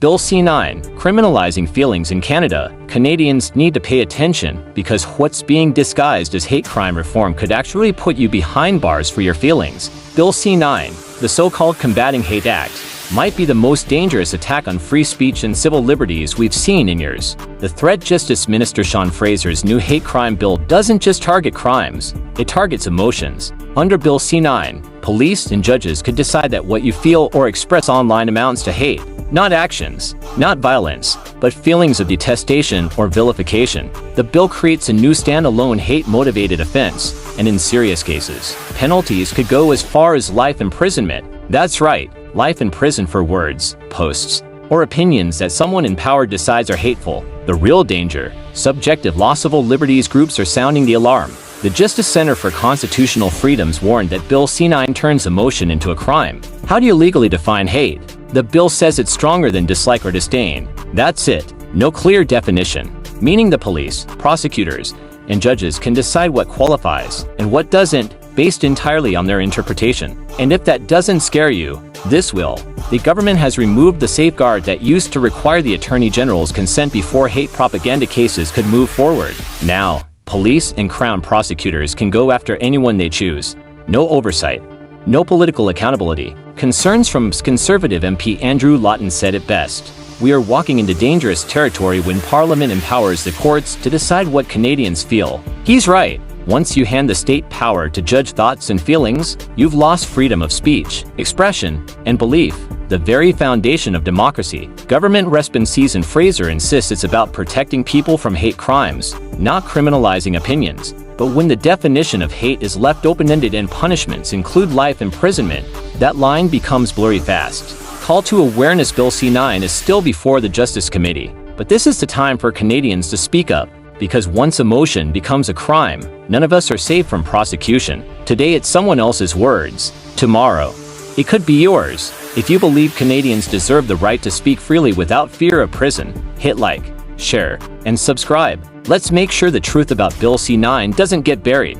Bill C-9, criminalizing feelings in Canada. Canadians need to pay attention because what's being disguised as hate crime reform could actually put you behind bars for your feelings. Bill C-9, the so-called Combating Hate Act, might be the most dangerous attack on free speech and civil liberties we've seen in years. The threat Justice Minister Sean Fraser's new hate crime bill doesn't just target crimes, it targets emotions. Under Bill C-9, police and judges could decide that what you feel or express online amounts to hate. Not actions, not violence, but feelings of detestation or vilification. The bill creates a new standalone hate-motivated offense, and in serious cases, penalties could go as far as life imprisonment. That's right, life in prison for words, posts, or opinions that someone in power decides are hateful. The real danger, subjective loss of liberties. Groups are sounding the alarm. The Justice Center for Constitutional Freedoms warned that Bill C-9 turns emotion into a crime. How do you legally define hate? The bill says it's stronger than dislike or disdain. That's it. No clear definition, meaning the police, prosecutors, and judges can decide what qualifies and what doesn't, based entirely on their interpretation. And if that doesn't scare you, this will. The government has removed the safeguard that used to require the Attorney General's consent before hate propaganda cases could move forward. Now, police and Crown prosecutors can go after anyone they choose. No oversight. No political accountability. Concerns from Conservative MP Andrew Lawton said it best. We are walking into dangerous territory when Parliament empowers the courts to decide what Canadians feel. He's right. Once you hand the state power to judge thoughts and feelings, you've lost freedom of speech, expression, and belief, the very foundation of democracy. Government responsees Fraser insists it's about protecting people from hate crimes, not criminalizing opinions. But when the definition of hate is left open-ended and punishments include life imprisonment, that line becomes blurry fast. Call to awareness. Bill C-9 is still before the Justice Committee, but this is the time for Canadians to speak up, because once emotion becomes a crime, none of us are safe from prosecution. Today it's someone else's words. Tomorrow, it could be yours. If you believe Canadians deserve the right to speak freely without fear of prison, hit like, share, and subscribe. Let's make sure the truth about Bill C-9 doesn't get buried.